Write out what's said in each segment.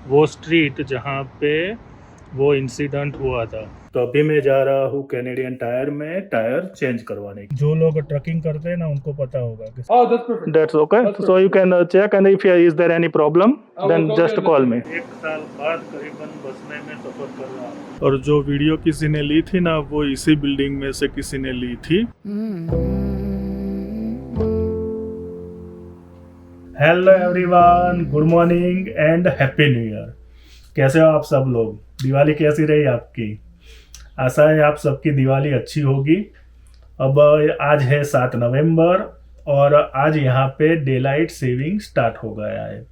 वो स्ट्रीट जहाँ पे वो इंसिडेंट हुआ था। तो अभी मैं जा रहा हूँ कैनेडियन टायर में टायर चेंज करवाने। जो लोग ट्रकिंग करते हैं ना उनको पता होगा कि Oh, that's perfect. That's okay, That's so you perfect. Can check and if is there any problem I will then call you just and let call you me. know. 1 साल बाद करीबन बसने में सफर कर रहा हूँ। और जो वीडियो किसी ने ली थी ना वो इसी बिल्डिंग में से किसी ने ली थी। Hello everyone, good morning and happy new year. कैसे हो आप सब लोग? दिवाली कैसी रही आपकी? आशा है आप सबकी दिवाली अच्छी होगी। अब आज है 7 नवंबर और आज यहाँ पे डे लाइट सेविंग स्टार्ट हो गया है।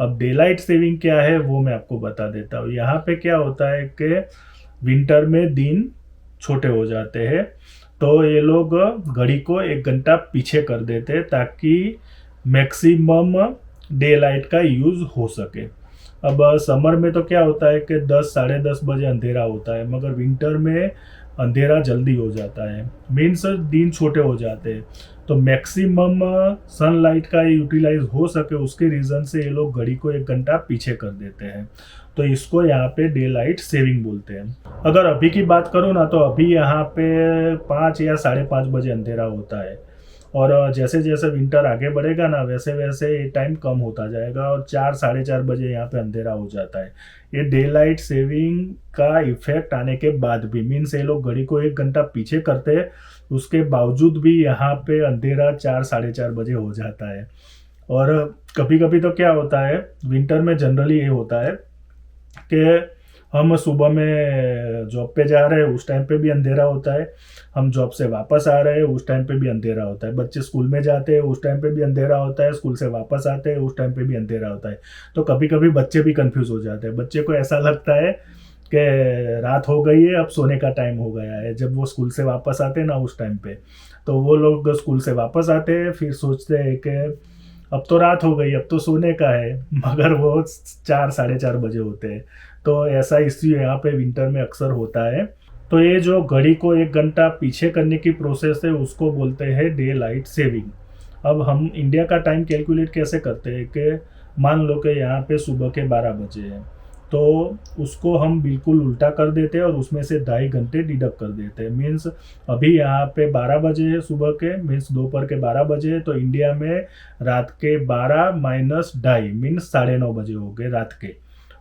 अब डे लाइट सेविंग क्या है वो मैं आपको बता देता हूँ। यहाँ पे क्या होता है कि विंटर में दिन छोटे हो जाते हैं, तो ये लोग घड़ी को 1 घंटा पीछे कर देते हैं ताकि मैक्सिमम डे लाइट का यूज़ हो सके। अब समर में तो क्या होता है कि 10 साढ़े 10 बजे अंधेरा होता है, मगर विंटर में अंधेरा जल्दी हो जाता है, मीन्स दिन छोटे हो जाते हैं। तो मैक्सिमम सनलाइट का यूटिलाइज हो सके उसके रीज़न से ये लोग घड़ी को 1 घंटा पीछे कर देते हैं। तो इसको यहाँ पे डे लाइट सेविंग बोलते हैं। अगर अभी की बात करूँ ना तो अभी यहाँ पे 5 या साढ़े 5 बजे अंधेरा होता है, और जैसे जैसे विंटर आगे बढ़ेगा ना वैसे वैसे ये टाइम कम होता जाएगा और 4 साढ़े 4 बजे यहाँ पे अंधेरा हो जाता है। ये डे लाइट सेविंग का इफेक्ट आने के बाद भी, मीन्स ये लोग घड़ी को 1 घंटा पीछे करते हैं, उसके बावजूद भी यहाँ पे अंधेरा 4 साढ़े 4 बजे हो जाता है। और कभी कभी तो क्या होता है, विंटर में जनरली ये होता है कि हम सुबह में जॉब पे जा रहे हैं उस टाइम पे भी अंधेरा होता है, हम जॉब से वापस आ रहे हैं उस टाइम पे भी अंधेरा होता है, बच्चे स्कूल में जाते हैं उस टाइम पे भी अंधेरा होता है, स्कूल से वापस आते हैं उस टाइम पे भी अंधेरा होता है। तो कभी कभी बच्चे भी कंफ्यूज हो जाते हैं, बच्चे को ऐसा लगता है कि रात हो गई है अब सोने का टाइम हो गया है। जब वो स्कूल से वापस आते हैं ना उस टाइम पे, तो वो लोग स्कूल से वापस आते हैं फिर सोचते हैं कि अब तो रात हो गई अब तो सोने का है, मगर वो 4 साढ़े 4 बजे होते हैं। तो ऐसा इश्यू यहाँ पे विंटर में अक्सर होता है। तो ये जो घड़ी को 1 घंटा पीछे करने की प्रोसेस है उसको बोलते हैं डे लाइट सेविंग। अब हम इंडिया का टाइम कैलकुलेट कैसे करते हैं कि मान लो कि यहाँ पे सुबह के 12 बजे हैं, तो उसको हम बिल्कुल उल्टा कर देते हैं और उसमें से 2.5 घंटे डिडक्ट कर देते हैं। मीन्स अभी यहाँ पे 12 बजे है सुबह के, मीन्स दोपहर के 12 बजे है, तो इंडिया में रात के 12 माइनस 2.5 मीन्स 9:30 बजे हो गए रात के।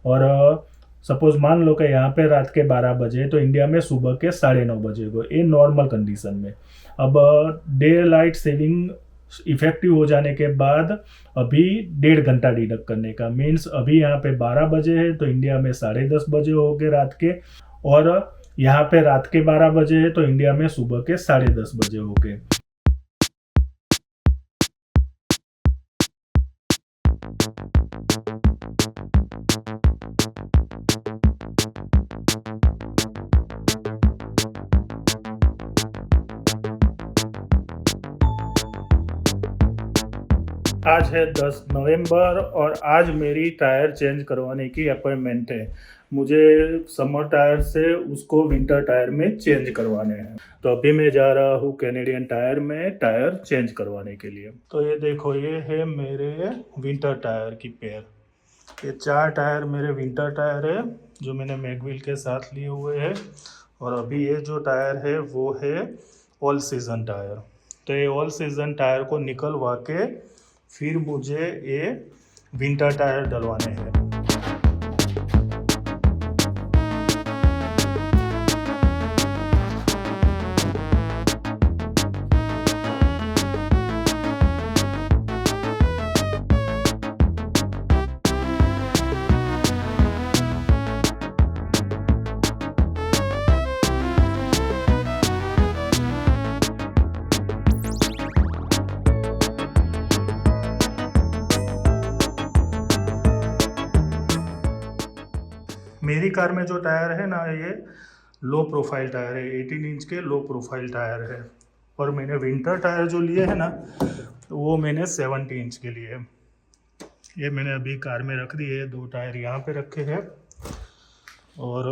और सपोज मान लो कि यहाँ पे रात के 12 बजे तो इंडिया में सुबह के 9:30 बजे हो, ये नॉर्मल कंडीशन में। अब डे लाइट सेविंग इफेक्टिव हो जाने के बाद अभी 1.5 घंटा डिडक्ट करने का, मीन्स अभी यहाँ पे 12 बजे है तो इंडिया में 10:30 बजे हो गए रात के, और यहाँ पे रात के 12 बजे है तो इंडिया में सुबह के 10:30 बजे हो गए। आज है 10 नवंबर और आज मेरी टायर चेंज करवाने की अपॉइंटमेंट है। मुझे समर टायर से उसको विंटर टायर में चेंज करवाने हैं। तो अभी मैं जा रहा हूँ कैनेडियन टायर में टायर चेंज करवाने के लिए। तो ये देखो, ये है मेरे विंटर टायर की पेयर। ये 4 टायर मेरे विंटर टायर है जो मैंने मैगविल के साथ लिए हुए हैं, और अभी ये जो टायर है वो है ऑल सीजन टायर। तो ये ऑल सीजन टायर को निकलवा के फिर मुझे ये विंटर टायर डलवाने हैं। मेरी कार में जो टायर है ना ये लो प्रोफाइल टायर है, 18 इंच के लो प्रोफाइल टायर है, और मैंने विंटर टायर जो लिए है ना तो वो मैंने 70 इंच के लिए। ये मैंने अभी कार में रख दिए, 2 टायर यहाँ पे रखे हैं और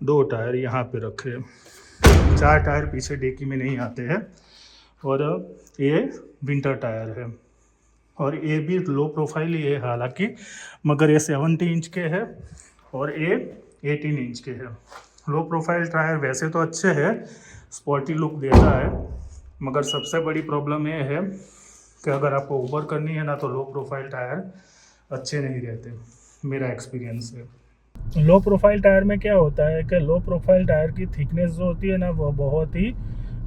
2 टायर यहाँ पे रखे हैं। 4 टायर पीछे डिक्की में नहीं आते हैं, और ये विंटर टायर है। और ये भी लो प्रोफाइल ही है हालांकि, मगर ये 70 इंच के है और ये 18 इंच के है। लो प्रोफाइल टायर वैसे तो अच्छे है, स्पोर्टी लुक देता है, मगर सबसे बड़ी प्रॉब्लम ये है कि अगर आपको ऊबर करनी है ना तो लो प्रोफाइल टायर अच्छे नहीं रहते, मेरा एक्सपीरियंस है। लो प्रोफाइल टायर में क्या होता है कि लो प्रोफाइल टायर की थिकनेस जो होती है ना वो बहुत ही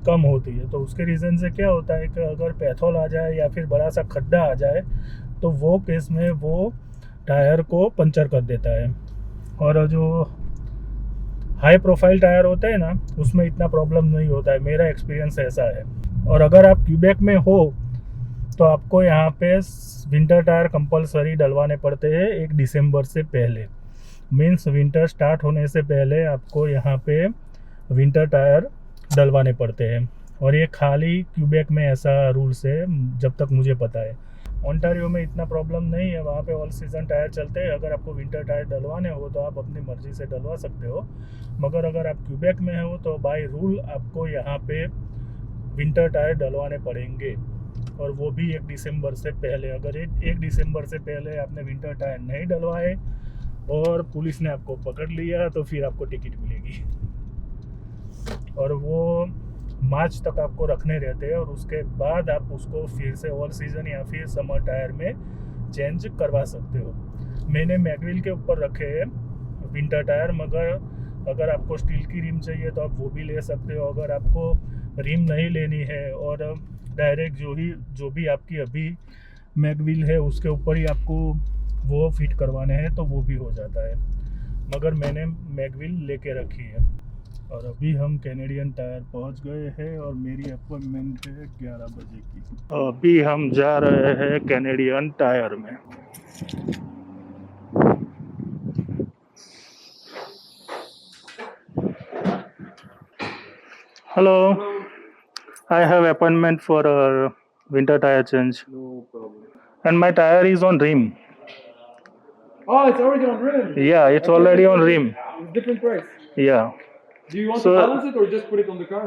कम होती है, तो उसके रीज़न से क्या होता है कि अगर पैथोल आ जाए या फिर बड़ा सा खड्डा आ जाए तो वो केस में वो टायर को पंचर कर देता है। और जो हाई प्रोफाइल टायर होते हैं ना उसमें इतना प्रॉब्लम नहीं होता है, मेरा एक्सपीरियंस ऐसा है। और अगर आप क्यूबेक में हो तो आपको यहाँ पे विंटर टायर कंपलसरी डलवाने पड़ते हैं 1 दिसंबर से पहले, मीन्स विंटर स्टार्ट होने से पहले आपको यहाँ पे विंटर टायर डलवाने पड़ते हैं। और ये खाली क्यूबेक में ऐसा रूल्स है जब तक मुझे पता है। ओंटारियो में इतना प्रॉब्लम नहीं है, वहाँ पे ऑल सीज़न टायर चलते हैं। अगर आपको विंटर टायर डलवाने हो तो आप अपनी मर्ज़ी से डलवा सकते हो, मगर अगर आप क्यूबेक में हो तो बाय रूल आपको यहाँ पे विंटर टायर डलवाने पड़ेंगे, और वो भी 1 दिसंबर से पहले। अगर 1 दिसंबर से पहले आपने विंटर टायर नहीं डलवाए और पुलिस ने आपको पकड़ लिया तो फिर आपको टिकट मिलेगी, और वो मार्च तक आपको रखने रहते हैं, और उसके बाद आप उसको फिर से ऑल सीज़न या फिर समर टायर में चेंज करवा सकते हो। मैंने मैगविल के ऊपर रखे हैं विंटर टायर, मगर अगर आपको स्टील की रिम चाहिए तो आप वो भी ले सकते हो। अगर आपको रिम नहीं लेनी है और डायरेक्ट जो भी आपकी अभी मैगविल है उसके ऊपर ही आपको वो फिट करवाने हैं तो वो भी हो जाता है, मगर मैंने मैगविल लेके रखी है। और अभी हम कैनेडियन टायर पहुंच गए हैं और मेरी अपॉइंटमेंट है 11 बजे की। अभी हम जा रहे हैं कैनेडियन टायर में। Hello, I have appointment for a winter tire change. No problem. And my tire is on rim. Oh, it's already on rim. Yeah, it's already on rim. It's different price. Yeah. Do you want So- to balance it or just put it on the car?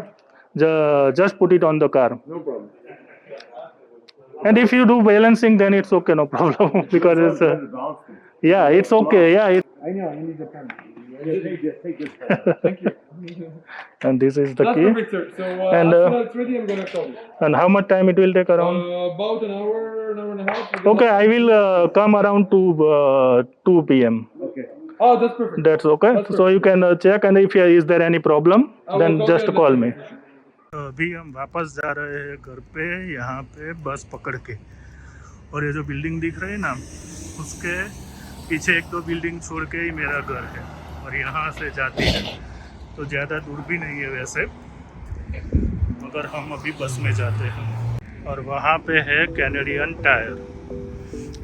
Just put it on the car. No problem. And if you do balancing, then it's okay, no problem. Because it's yeah, it's okay. Yeah, I know, I need the pen. Just take this pen. Thank you. and this is the That's key. perfect, sir. So And, as soon as it's ready, I'm gonna call you. And how much time it will take around? About an hour and a half. Okay, I will come around to 2 p.m. Okay. Oh, that's perfect. That's okay. That's So you can check, and if is there any problem, I will then call just you and call let me. you know. अभी हम वापस जा रहे हैं घर पे, यहाँ पे बस पकड़ के। और ये जो बिल्डिंग दिख रही है ना उसके पीछे 1-2 बिल्डिंग छोड़ के ही मेरा घर है, और यहाँ से जाती है तो ज़्यादा दूर भी नहीं है वैसे, मगर हम अभी बस में जाते हैं। और वहाँ पे है कैनेडियन टायर,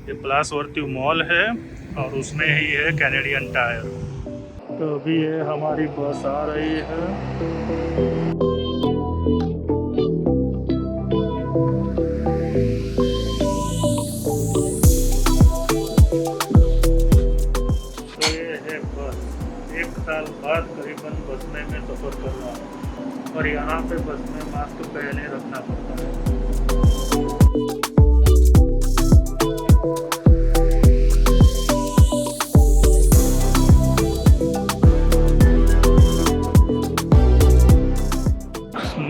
ये प्लासवर्ती मॉल है और उसमें ही है कैनेडियन टायर। तो अभी ये हमारी बस आ रही है। साल बाद करीबन बस में मैं सफ़र कर रहा हूँ, और यहाँ पे बस में मास्क पहले रखना पड़ता है।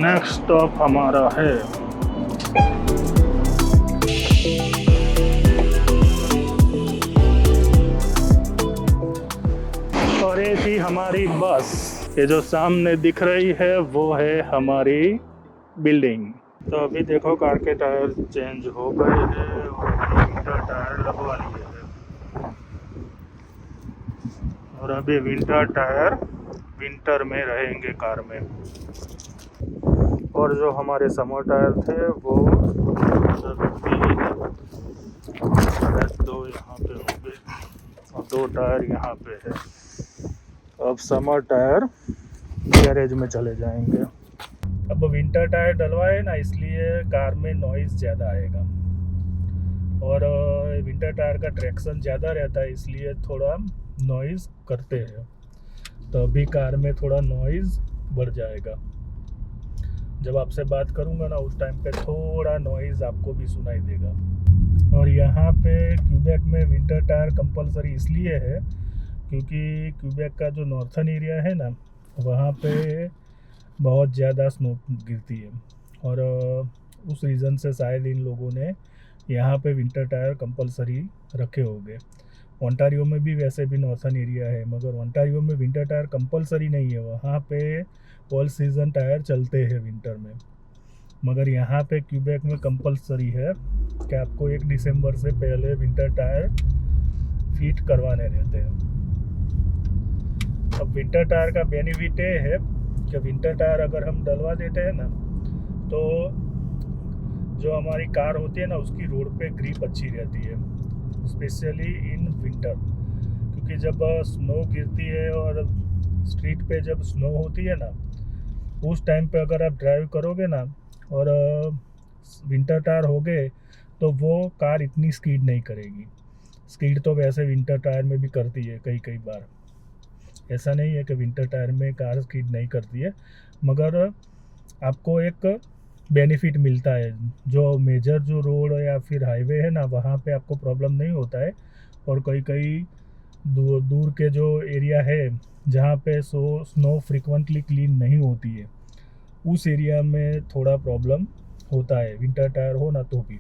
नेक्स्ट स्टॉप हमारा है और ये थी हमारी बस। ये जो सामने दिख रही है वो है हमारी बिल्डिंग। तो अभी देखो कार के टायर चेंज हो गए हैं और विंटर टायर लगवा लिए हैं, और अभी विंटर टायर विंटर में रहेंगे कार में। और जो हमारे समर टायर थे वो 2 यहाँ पे होंगे और 2 टायर यहाँ पे है। अब समर टायर गैरेज में चले जाएंगे। अब विंटर टायर डलवाए ना, इसलिए कार में नॉइज़ ज़्यादा आएगा, और विंटर टायर का ट्रैक्शन ज़्यादा रहता है इसलिए थोड़ा नॉइज़ करते हैं, तो अभी कार में थोड़ा नॉइज़ बढ़ जाएगा। जब आपसे बात करूँगा ना उस टाइम पे थोड़ा नॉइज़ आपको भी सुनाई देगा। और यहाँ पे क्यूबेक में विंटर टायर कंपलसरी इसलिए है क्योंकि क्यूबेक का जो नॉर्थन एरिया है ना वहाँ पे बहुत ज़्यादा स्नो गिरती है और उस रीज़न से शायद इन लोगों ने यहाँ पे विंटर टायर कंपलसरी रखे होंगे। ओंटारियो में भी वैसे भी नॉर्थन एरिया है मगर ओंटारियो में विंटर टायर कंपलसरी नहीं है, वहाँ पे ऑल सीज़न टायर चलते हैं विंटर में। मगर यहाँ पे क्यूबेक में कंपलसरी है कि आपको 1 दिसंबर से पहले विंटर टायर फिट करवाने रहते हैं। अब विंटर टायर का बेनिफिट ये है कि विंटर टायर अगर हम डलवा देते हैं ना तो जो हमारी कार होती है ना उसकी रोड पे ग्रिप अच्छी रहती है, स्पेशली इन विंटर, क्योंकि जब स्नो गिरती है और स्ट्रीट पे जब स्नो होती है ना उस टाइम पे अगर आप ड्राइव करोगे ना और विंटर टायर हो गए तो वो कार इतनी स्कीड नहीं करेगी। स्कीड तो वैसे विंटर टायर में भी करती है कई बार, ऐसा नहीं है कि विंटर टायर में कार स्कीड नहीं करती है, मगर आपको एक बेनिफिट मिलता है। जो मेजर जो रोड या फिर हाईवे है ना वहाँ पे आपको प्रॉब्लम नहीं होता है और कई दूर के जो एरिया है जहाँ पे स्नो फ्रिक्वेंटली क्लीन नहीं होती है उस एरिया में थोड़ा प्रॉब्लम होता है विंटर टायर हो ना तो भी।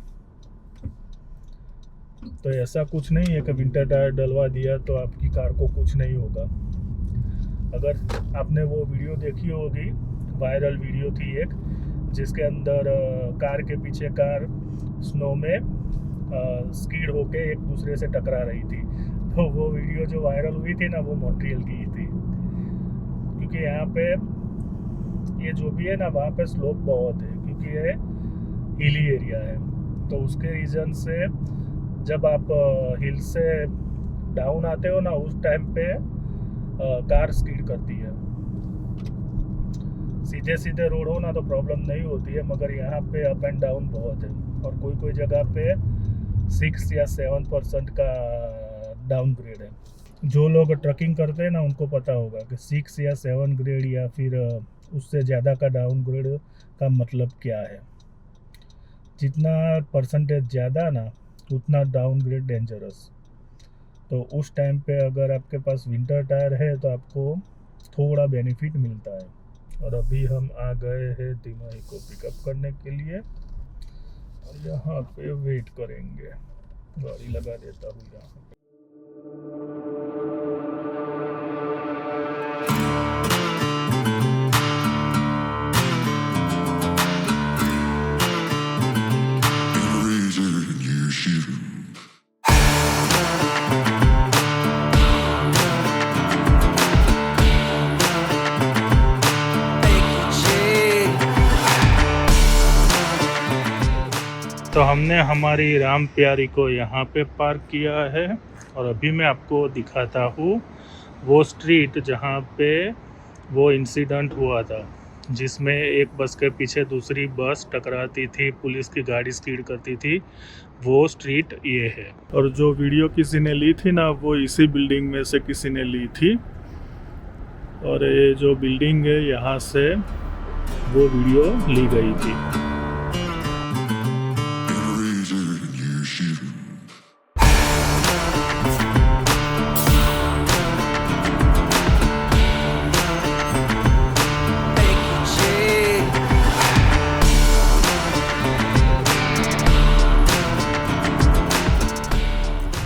तो ऐसा कुछ नहीं है कि विंटर टायर डलवा दिया तो आपकी कार को कुछ नहीं होगा। अगर आपने वो वीडियो देखी होगी, वायरल वीडियो थी एक जिसके अंदर कार के पीछे कार स्नो में स्कीड होके एक दूसरे से टकरा रही थी, तो वो वीडियो जो वायरल हुई थी ना वो मॉन्ट्रियल की थी। क्योंकि यहाँ पे ये जो भी है ना वहाँ पे स्लोप बहुत है क्योंकि ये हिली एरिया है, तो उसके रीज़न से जब आप हिल से डाउन आते हो ना उस टाइम पे कार स्कीड करती है। सीधे रोड हो ना तो प्रॉब्लम नहीं होती है, मगर यहाँ पे अप एंड डाउन बहुत है और कोई जगह पे 6 या 7% का डाउनग्रेड है। जो लोग ट्रकिंग करते हैं ना उनको पता होगा कि 6 या 7 ग्रेड या फिर उससे ज़्यादा का डाउनग्रेड का मतलब क्या है। जितना परसेंटेज ज़्यादा ना उतना डाउनग्रेड डेंजरस। तो उस टाइम पे अगर आपके पास विंटर टायर है तो आपको थोड़ा बेनिफिट मिलता है। और अभी हम आ गए हैं दिमाही को पिकअप करने के लिए और यहाँ पे वेट करेंगे। गाड़ी लगा देता हूँ यहाँ पे। तो हमने हमारी राम प्यारी को यहाँ पे पार्क किया है और अभी मैं आपको दिखाता हूँ वो स्ट्रीट जहाँ पे वो इंसिडेंट हुआ था जिसमें एक बस के पीछे दूसरी बस टकराती थी, पुलिस की गाड़ी स्पीड करती थी। वो स्ट्रीट ये है। और जो वीडियो किसी ने ली थी ना वो इसी बिल्डिंग में से किसी ने ली थी और ये जो बिल्डिंग है यहाँ से वो वीडियो ली गई थी।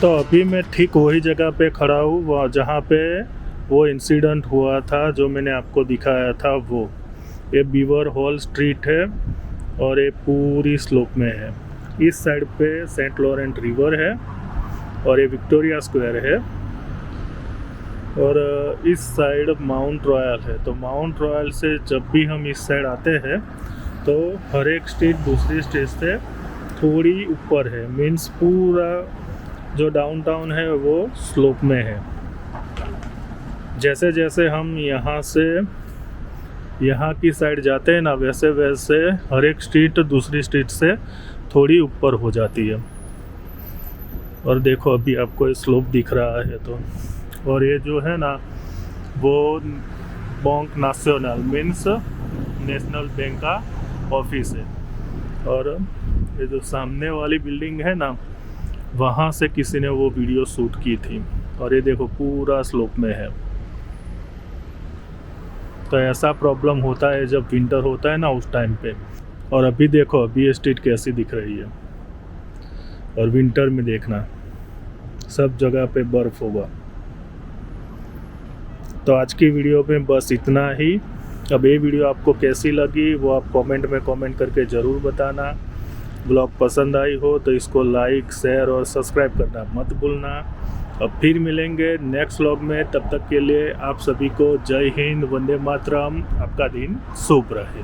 तो अभी मैं ठीक वही जगह पे खड़ा हूँ वहाँ जहाँ पे वो इंसिडेंट हुआ था जो मैंने आपको दिखाया था। वो ये बीवर हॉल स्ट्रीट है और ये पूरी स्लोप में है। इस साइड पे सेंट लॉरेंट रिवर है और ये विक्टोरिया स्क्वायर है और इस साइड माउंट रॉयल है। तो माउंट रॉयल से जब भी हम इस साइड आते हैं तो हर एक स्ट्रीट दूसरी स्ट्रीट से थोड़ी ऊपर है, मीन्स पूरा जो डाउनटाउन है वो स्लोप में है। जैसे जैसे हम यहाँ से यहाँ की साइड जाते हैं ना वैसे वैसे हर एक स्ट्रीट दूसरी स्ट्रीट से थोड़ी ऊपर हो जाती है। और देखो अभी आपको स्लोप दिख रहा है तो, और ये जो है ना वो bank national means national bank का ऑफिस है। और ये जो सामने वाली बिल्डिंग है ना, वहाँ से किसी ने वो वीडियो शूट की थी। और ये देखो पूरा स्लोप में है। तो ऐसा प्रॉब्लम होता है जब विंटर होता है ना उस टाइम पे। और अभी देखो अभी स्ट्रीट कैसी दिख रही है। और विंटर में देखना सब जगह पे बर्फ होगा। तो आज की वीडियो में बस इतना ही। अब ये वीडियो आपको कैसी लगी वो आप कमेंट में कमेंट करके ज़रूर बताना। ब्लॉग पसंद आई हो तो इसको लाइक शेयर और सब्सक्राइब करना मत भूलना। अब फिर मिलेंगे नेक्स्ट व्लॉग में। तब तक के लिए आप सभी को जय हिंद, वंदे मातरम। आपका दिन शुभ रहे।